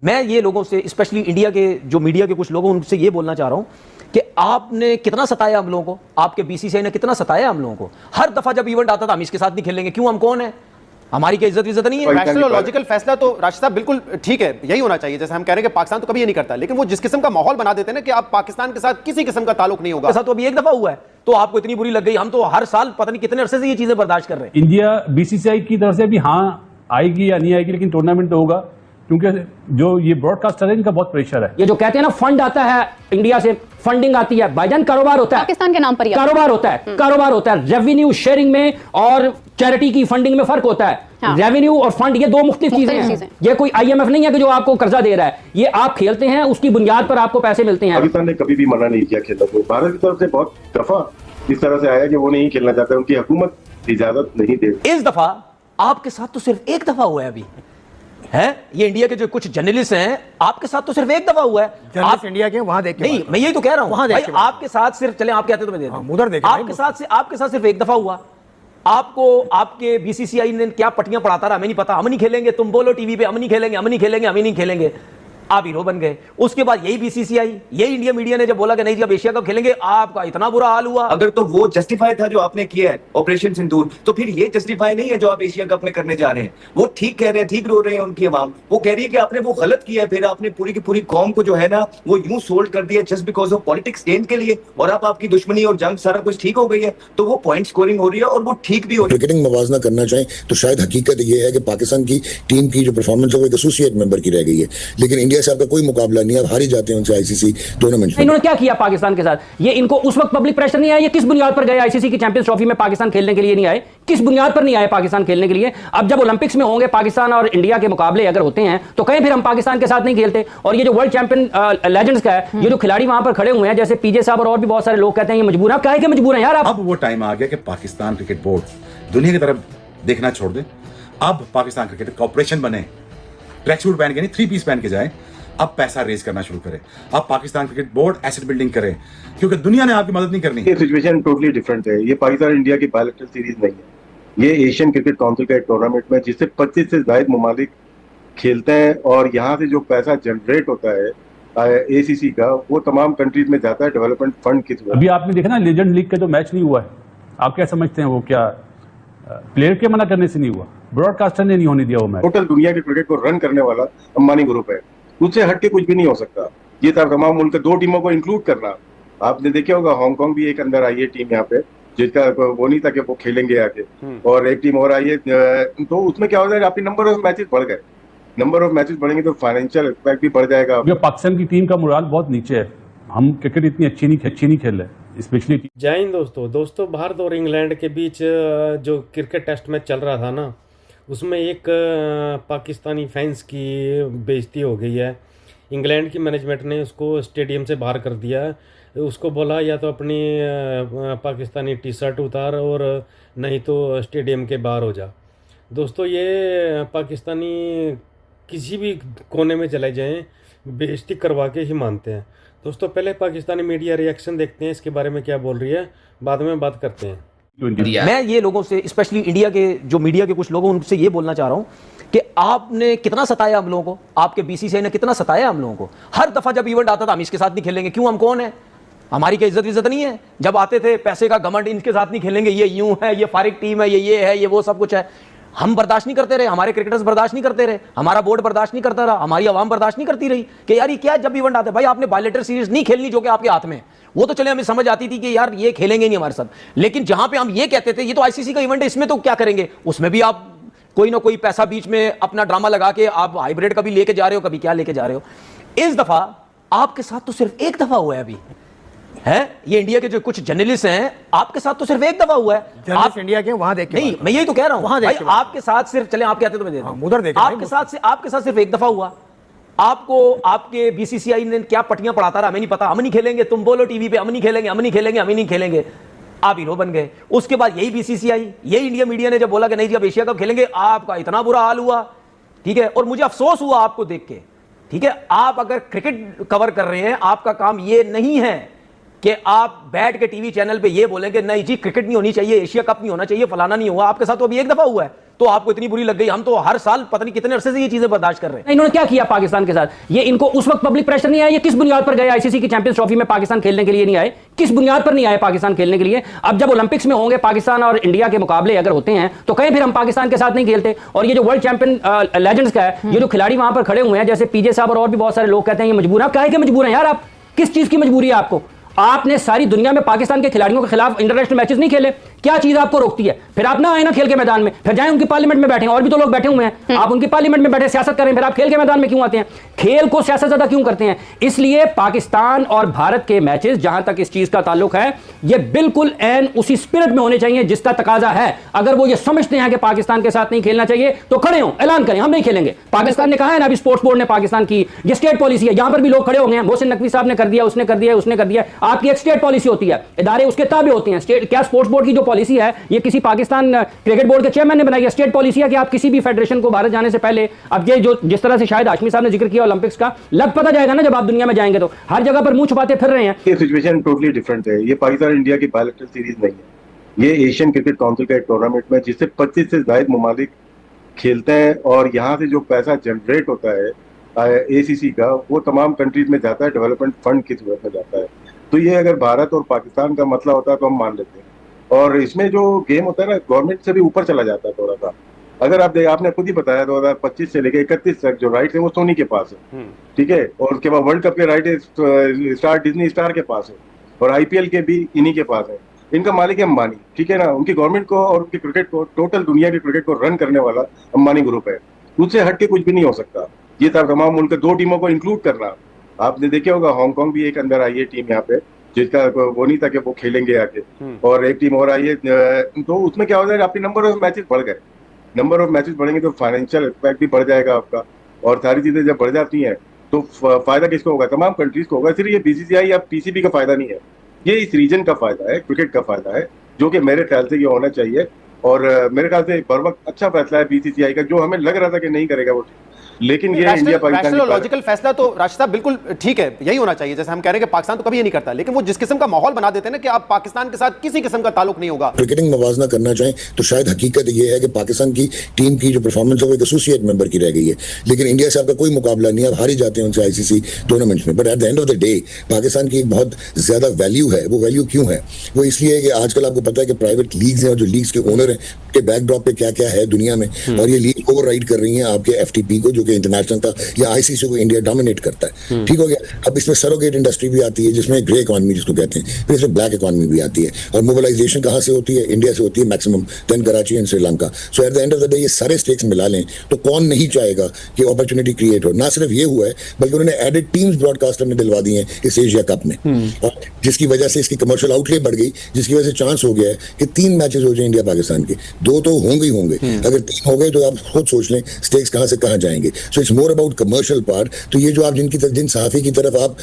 मैं ये लोगों से, स्पेशली इंडिया के जो मीडिया के कुछ लोगों, उनसे ये बोलना चाह रहा हूं कि आपने कितना सताया हम लोगों को, आपके बीसीसीआई ने कितना सताया हम लोगों को। हर दफा जब इवेंट आता था हम इसके साथ नहीं खेलेंगे, क्यों, हम कौन है, हमारी क्या इज्जत नहीं है। रैशनल और लॉजिकल फैसला तो राशिद साहब बिल्कुल ठीक है, यही होना चाहिए। जैसे हम कह रहे हैं कि पाकिस्तान तो कभी ये नहीं करता, लेकिन वो जिस किस्म का माहौल बना देते हैं ना कि आप पाकिस्तान के साथ किसी किस्म का ताल्लुक नहीं होगा, ऐसा तो अभी एक दफा हुआ है तो आपको इतनी बुरी लग गई। हम तो हर साल पता नहीं कितने अरसे से ये चीजें बर्दाश्त कर रहे हैं। इंडिया बीसीसीआई की तरफ से भी हाँ आएगी या नहीं आएगी, लेकिन टूर्नामेंट तो होगा, क्योंकि जो ये ब्रॉडकास्टर है इनका बहुत प्रेशर है। ये जो कहते हैं ना फंड आता है इंडिया से, फंडिंग आती है, भाईजान कारोबार होता है, पाकिस्तान के नाम पर कारोबार होता है, कारोबार होता है। रेवेन्यू शेयरिंग में और चैरिटी की फंडिंग में फर्क होता है। हाँ। रेवेन्यू और फंड ये दो मुख्तलिफ चीजें हैं। ये कोई आईएमएफ नहीं है कि जो आपको कर्जा दे रहा है, ये आप खेलते हैं, उसकी बुनियाद पर आपको पैसे मिलते हैं। पाकिस्तान ने कभी भी मना नहीं किया खेलने को। भारत की तरफ से बहुत दफा इस तरह से आया कि वो नहीं खेलना चाहते, उनकी हुकूमत इजाजत नहीं दे। इस दफा आपके साथ तो सिर्फ एक दफा हुआ है अभी है, ये इंडिया के जो कुछ जर्नलिस्ट हैं आपके साथ तो सिर्फ एक दफा हुआ है। आप इंडिया के वहां देख के नहीं, मैं यही तो कह रहा हूं भाई, आपके साथ सिर्फ, चले आप कहते तो मैं देता हूं, उधर देखें, आपके साथ सिर्फ एक दफा हुआ। आपको आपके बीसीसीआई ने क्या पट्टियां पढ़ाता रहा, हमें नहीं पता, हम नहीं खेलेंगे, तुम बोलो टीवी पे हम नहीं खेलेंगे, हम नहीं खेलेंगे, हम नहीं खेलेंगे, आप हीरो बन गए। उसके बाद यही बीसीसीआई, यही इंडिया मीडिया ने जब बोला कि नहीं जी अब एशिया कप खेलेंगे, आपका इतना बुरा हाल हुआ। अगर तो वो जस्टिफाई था जो आपने किया है ऑपरेशन सिंदूर, तो फिर ये जस्टिफाई नहीं है जो आप एशिया कप में करने जा रहे हैं। वो ठीक कह रहे हैं, ठीक रो रहे हैं उनकी आवाम, वो कह रही है कि आपने वो गलत किया है, फिर आपने पूरी की पूरी कौम को जो है ना वो यूं सोल्ड कर दिया just because of politics gain के लिए, और अब आपकी दुश्मनी और जंग सारा कुछ ठीक हो गई है, तो वो पॉइंट स्कोरिंग हो रही है और वो ठीक भी हो रही है। क्रिकेटिंग मवाजना करना चाहें तो शायद हकीकत ये है कि पाकिस्तान की टीम की जो परफॉर्मेंस है वो एक एसोसिएट मेंबर की रह गई है, लेकिन इंडिया से आपका कोई मुकाबला नहीं, आप हारी जाते हैं उनसे आईसीसी टूर्नामेंट। इन्होंने क्या किया पाकिस्तान के साथ, ये इनको उस वक्त पब्लिक प्रेशर नहीं आया, ये किस बुनियाद पर गए आईसीसी की चैंपियंस ट्रॉफी में पाकिस्तान खेलने के लिए नहीं आए, किस बुनियाद पर नहीं आए पाकिस्तान खेलने के लिए। अब जब ओलंपिक्स में होंगे पाकिस्तान और इंडिया के मुकाबले अगर होते हैं तो कहीं फिर हम पाकिस्तान के साथ नहीं खेलते। और ये जो वर्ल्ड चैंपियन लेजेंड्स का है, ये जो खिलाड़ी वहां पर खड़े हुए हैं जैसे पीजे साहब और भी बहुत सारे लोग कहते हैं ये मजबूर है, क्या है कि मजबूर है यार आप। अब वो टाइम आ गया कि पाकिस्तान क्रिकेट बोर्ड दुनिया की तरफ देखना छोड़ दे, अब पाकिस्तान क्रिकेट कॉर्पोरेशन बने, ट्रैक सूट पहन के नहीं 3 पीस पहन के जाए, अब पैसा रेज करना शुरू करे, अब Pakistan cricket board asset building करे, क्योंकि दुनिया ने आपकी मदद नहीं करनी। ये सिचुएशन टोटली डिफरेंट है। ये पाकिस्तान इंडिया की बायलैटरल सीरीज नहीं है, ये एशियन क्रिकेट काउंसिल का एक टूर्नामेंट में जिससे 25 से ज्यादा ममालिक खेलते हैं, और यहाँ से जो पैसा जनरेट होता है एसीसी का वो तमाम कंट्रीज में जाता है डेवलपमेंट फंड की। अभी आपने देखा ना लेजेंड लीग का जो मैच नहीं हुआ है, आप क्या समझते हैं वो क्या प्लेयर के मना करने से नहीं हुआ, ब्रॉडकास्टर ने नहीं होने दिया वो मैच। टोटल दुनिया के क्रिकेट को रन करने वाला अंबानी ग्रुप है, उससे हटके कुछ भी नहीं हो सकता। ये तमाम मुल्क 2 टीमों को इंक्लूड करना, आपने देखा होगा हांगकांग भी एक अंदर आई है टीम यहाँ पे, जिसका वो नहीं था कि वो खेलेंगे आके, और एक टीम और आई है, तो उसमें क्या हो जाएगा, आपके नंबर ऑफ मैचेस बढ़ गए, नंबर ऑफ मैचेस बढ़ेंगे तो फाइनेंशियल एस्पेक्ट भी बढ़ जाएगा। पाकिस्तान की टीम का मोराल बहुत नीचे है, हम क्रिकेट इतनी अच्छी नहीं खेल रहे स्पेशली। जय हिंद दोस्तों, भारत और इंग्लैंड के बीच जो क्रिकेट टेस्ट मैच चल रहा था ना, उसमें एक पाकिस्तानी फैंस की बेइज्जती हो गई है। इंग्लैंड की मैनेजमेंट ने उसको स्टेडियम से बाहर कर दिया, उसको बोला या तो अपनी पाकिस्तानी टी शर्ट उतार और नहीं तो स्टेडियम के बाहर हो जा। दोस्तों ये पाकिस्तानी किसी भी कोने में चले जाएं बेइज्जती करवा के ही मानते हैं। दोस्तों पहले पाकिस्तानी मीडिया रिएक्शन देखते हैं, इसके बारे में क्या बोल रही है, बाद में बात करते हैं। मैं ये लोगों से, स्पेशली इंडिया के जो मीडिया के कुछ लोगों, उनसे ये बोलना चाह रहा हूं कि आपने कितना सताया हम लोगों को, आपके बीसीसीआई ने कितना सताया हम लोगों को। हर दफा जब इवेंट आता था हम इसके साथ नहीं खेलेंगे, क्यों, हम कौन है, हमारी क्या इज्जत नहीं है। जब आते थे पैसे का घमंड, इनके साथ नहीं खेलेंगे, ये यूं है, ये फारिग टीम है, ये है, ये वो सब कुछ है, हम बर्दाश्त नहीं करते रहे, हमारे क्रिकेटर्स बर्दाश्त नहीं करते रहे, हमारा बोर्ड बर्दाश्त नहीं करता रहा, हमारी आवाम बर्दाश्त नहीं करती रही कि यार ये क्या, जब इवेंट आते भाई आपने बायलैटरल सीरीज नहीं खेलनी जो कि आपके हाथ में, वो तो चले हमें समझ आती थी कि यार ये खेलेंगे नहीं हमारे साथ, लेकिन जहां पे हम ये कहते थे ये तो आईसीसी का इवेंट है, इसमें तो क्या करेंगे, उसमें भी आप कोई ना कोई पैसा बीच में अपना ड्रामा लगा के आप हाइब्रिड कभी लेके जा रहे हो, कभी क्या लेके जा रहे हो। इस दफा आपके साथ तो सिर्फ एक दफा हुआ है अभी है, ये इंडिया के जो कुछ जर्नलिस्ट हैं आपके साथ तो सिर्फ एक दफा हुआ है। आप इंडिया के वहां देख के नहीं, मैं यही तो कह रहा हूं भाई, आपके साथ सिर्फ, चले आप कहते तो मैं देता हूं, उधर देखें, आपके साथ सिर्फ एक दफा हुआ। आपको आपके बीसीसीआई ने क्या पट्टियां पढ़ाता रहा, हमें नहीं पता, हम नहीं खेलेंगे, तुम बोलो टीवी पे हम नहीं खेलेंगे, हम नहीं खेलेंगे, हम नहीं खेलेंगे, आप हीरो बन गए। उसके बाद यही बीसीसीआई, यही इंडिया मीडिया ने जब बोला कि नहीं जी अब एशिया कप खेलेंगे, आपका इतना बुरा हाल हुआ, ठीक है। और मुझे अफसोस हुआ आपको देख के, ठीक है। आप अगर क्रिकेट कवर कर रहे हैं, आपका काम ये नहीं है कि आप बैठ के टीवी चैनल पे ये बोलेंगे नहीं जी क्रिकेट नहीं होनी चाहिए, एशिया कप नहीं होना चाहिए, फलाना नहीं हुआ। आपके साथ तो अभी एक दफा हुआ है, तो आपको इतनी बुरी लग गई। हम तो हर साल पता नहीं कितने अरसे से ये चीजें बर्दाश्त कर रहे हैं। इन्होंने क्या किया पाकिस्तान के साथ? ये इनको उस वक्त पब्लिक प्रेशर नहीं आया, ये किस बुनियाद पर गए आईसीसी की चैंपियंस ट्रॉफी में पाकिस्तान खेलने के लिए नहीं आए? किस बुनियाद पर नहीं आए पाकिस्तान खेलने के लिए? अब जब ओलंपिक्स में होंगे पाकिस्तान और इंडिया के मुकाबले अगर होते हैं तो कहीं फिर हम पाकिस्तान के साथ नहीं खेलते। और ये जो वर्ल्ड चैंपियन लेजेंड्स का है, ये जो खिलाड़ी वहां पर खड़े हुए हैं जैसे पीजे साहब और भी बहुत सारे लोग कहते हैं ये मजबूर है। आप काहे के मजबूर हैं यार? आप किस चीज की मजबूरी है आपको? आपने सारी दुनिया में पाकिस्तान के खिलाड़ियों के खिलाफ इंटरनेशनल मैचेस नहीं खेले, क्या चीज आपको रोकती है? फिर आप ना आए ना खेल के मैदान में, फिर जाए उनकी पार्लियामेंट में बैठे, और भी तो लोग बैठे हुए हैं, आप उनकी पार्लियामेंट में बैठे सियासत करें, फिर आप खेल के मैदान में क्यों आते हैं? खेल को सियासत ज्यादा क्यों करते हैं? इसलिए पाकिस्तान और भारत के मैचेस जहां तक इस चीज का ताल्लुक है, ये बिल्कुल एन उसी स्पिरिट में होने चाहिए जिसका तकाजा है। अगर वो ये समझते हैं कि पाकिस्तान के साथ नहीं खेलना चाहिए तो खड़े हों, ऐलान करें हम नहीं खेलेंगे। पाकिस्तान ने कहा है ना, अभी स्पोर्ट्स बोर्ड ने पाकिस्तान की ये स्टेट पॉलिसी है, यहां पर भी लोग खड़े हो गए हैं। मोहसिन नकवी साहब ने कर दिया, उसने कर दिया, उसने कर दिया। आपकी एक स्टेट पॉलिसी होती है, इदारे उसके ताबे होते हैं। स्टेट क्या स्पोर्ट्स बोर्ड की जो पॉलिसी है ये किसी पाकिस्तान क्रिकेट बोर्ड के चेयरमैन ने बनाई है। स्टेट पॉलिसी है कि आप किसी भी फेडरेशन को भारत जाने से पहले, अब ये जो जिस तरह से शायद हाशमी साहब ने जिक्र किया ओलंपिक्स का, लग पता जाएगा ना जब आप दुनिया में जाएंगे तो हर जगह पर मुंह छुपाते फिर रहे हैं। ये सिचुएशन टोटली डिफरेंट है। ये पाकिस्तान इंडिया की बायलैटरल सीरीज नहीं है, ये एशियन क्रिकेट काउंसिल का एक टूर्नामेंट में जिससे 25 से ज्यादा ममालिक खेलते हैं और यहाँ से जो पैसा जनरेट होता है एसीसी का, वो तमाम कंट्रीज में जाता है, डेवलपमेंट फंड की सूरत में जाता है। तो ये अगर भारत और पाकिस्तान का मसला होता है तो हम मान लेते हैं। और इसमें जो गेम होता है ना, गवर्नमेंट से भी ऊपर चला जाता है थोड़ा सा। अगर आपने खुद ही बताया 2025 से लेकर 31 तक जो राइट है वो सोनी के पास है, ठीक है, और उसके बाद वर्ल्ड कप के राइट स्टार डिज्नी स्टार के पास है, और आईपीएल के भी इन्हीं के पास है। इनका मालिक है अंबानी, ठीक है ना। उनकी गवर्नमेंट को और उनकी क्रिकेट को, टोटल दुनिया के क्रिकेट को रन करने वाला अंबानी ग्रुप है। उससे हट के कुछ भी नहीं हो सकता। ये तमाम मुल्क 2 टीमों को इंक्लूड करना, आपने देखे होगा हांगकांग भी एक अंदर आई है टीम यहाँ पे, जिसका वो नहीं था कि वो खेलेंगे आके, और एक टीम और आई है। तो उसमें क्या हो जाएगा, आपके नंबर ऑफ मैचेस बढ़ गए, नंबर ऑफ मैचेस बढ़ेंगे तो फाइनेंशियल इम्पैक्ट भी बढ़ जाएगा आपका, और सारी चीजें जब बढ़ जाती हैं तो फायदा किसको होगा? तमाम कंट्रीज को होगा। सिर्फ ये बीसीसीआई या पीसीबी का फायदा नहीं है, ये इस रीजन का फायदा है, क्रिकेट का फायदा है, जो कि मेरे ख्याल से ये होना चाहिए। और मेरे ख्याल से बर वक्त अच्छा फैसला है बीसीसीआई का, जो हमें लग रहा था कि नहीं करेगा वो, लेकिन ये इंडिया पाकिस्तान रैशनल लॉजिकल फैसला तो राशिद साहब बिल्कुल ठीक है, यही होना चाहिए। जैसे हम कह रहे हैं कि पाकिस्तान तो कभी ये नहीं करता, लेकिन वो जिस किस्म का माहौल बना देते हैं ना कि आप पाकिस्तान के साथ किसी किस्म का ताल्लुक नहीं होगा। क्रिकेटिंग मवाजना करना चाहें तो शायद हकीकत ये है कि पाकिस्तान की टीम की जो परफॉर्मेंस है वो एक एसोसिएट मेंबर की रह गई है, लेकिन इंडिया से आपका कोई मुकाबला नहीं है, आप हार ही जाते हैं उनसे आईसीसी टूर्नामेंट्स में। But at the end of the day Pakistan की एक बहुत ज्यादा वैल्यू है। वो वैल्यू क्यों है? वो इसलिए है कि आजकल आपको पता है कि प्राइवेट लीग्स हैं और जो लीग्स के ओनर हैं के बैकड्रॉप पे क्या क्या है दुनिया में, और ये लीग ओवरराइड कर रही हैं आपके एफटीपी को, जो कि इंटरनेशनल का या आईसीसी को इंडिया डोमिनेट करता है। ठीक हो गया। अब इसमें सरोगेट इंडस्ट्री भी आती है, जिसमें ग्रे इकोनॉमी जिसको कहते हैं, फिर इसमें ब्लैक इकोनॉमी भी आती है, और मोबिलाइजेशन कहाँ से होती है? इंडिया से होती है maximum, then Karachi and Sri Lanka. So at the end of the day ये सारे स्टेक्स मिला लें तो कौन नहीं चाहेगा कि अपॉर्चुनिटी क्रिएट हो। ना सिर्फ ये हुआ है बल्कि उन्होंने एडेड टीम्स ब्रॉडकास्टर ने दिलवा दी हैं इस एशिया कप में, और जिसकी वजह से इसकी कमर्शियल आउटले बढ़ गई, जिसकी वजह से चांस हो गया है कि 3 मैचेस हो जाए इंडिया पाकिस्तान के, 2 तो होंगे ही होंगे। अगर 3 हो गए तो आप खुद सोच लें स्टेक्स कहां से कहां जाएंगे। So it's more about commercial part. तो ये जो आप जिन सहाफी की तरफ आप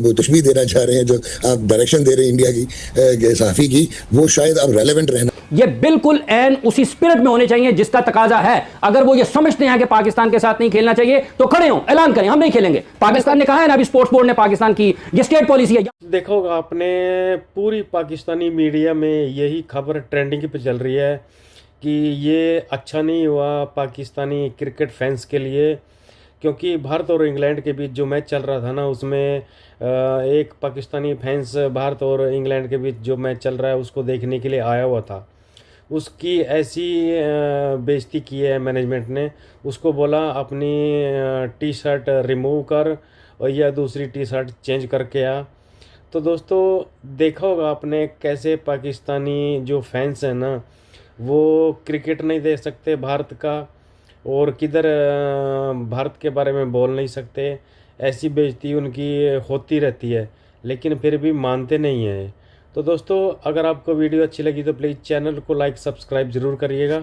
वो तशबीह देना चाह रहे हैं, जो आप डायरेक्शन दे रहे हैं इंडिया की सहाफी की, वो शायद अब रेलेवेंट रहना। ये बिल्कुल एन उसी स्पिरिट में होने चाहिए जिसका तकाजा है। अगर वो ये समझते हैं कि पाकिस्तान के साथ नहीं खेलना चाहिए तो खड़े हों, ऐलान करें हम नहीं खेलेंगे। पाकिस्तान ने कहा है ना, अभी स्पोर्ट्स बोर्ड ने पाकिस्तान की ये स्टेट पॉलिसी है। देखो आपने पूरी पाकिस्तानी मीडिया में यही खबर ट्रेंडिंग पे चल रही है कि ये अच्छा नहीं हुआ पाकिस्तानी क्रिकेट फैंस के लिए, क्योंकि भारत और इंग्लैंड के बीच जो मैच चल रहा था ना, उसमें एक पाकिस्तानी फैंस भारत और इंग्लैंड के बीच जो मैच चल रहा है उसको देखने के लिए आया हुआ था। उसकी ऐसी बेइज्जती की है मैनेजमेंट ने, उसको बोला अपनी टी शर्ट रिमूव कर और या दूसरी टी शर्ट चेंज करके आ। तो दोस्तों देखा होगा आपने कैसे पाकिस्तानी जो फैंस हैं ना, वो क्रिकेट नहीं देख सकते भारत का, और किधर भारत के बारे में बोल नहीं सकते। ऐसी बेइज्जती उनकी होती रहती है, लेकिन फिर भी मानते नहीं हैं। तो दोस्तों अगर आपको वीडियो अच्छी लगी तो प्लीज़ चैनल को लाइक सब्सक्राइब ज़रूर करिएगा।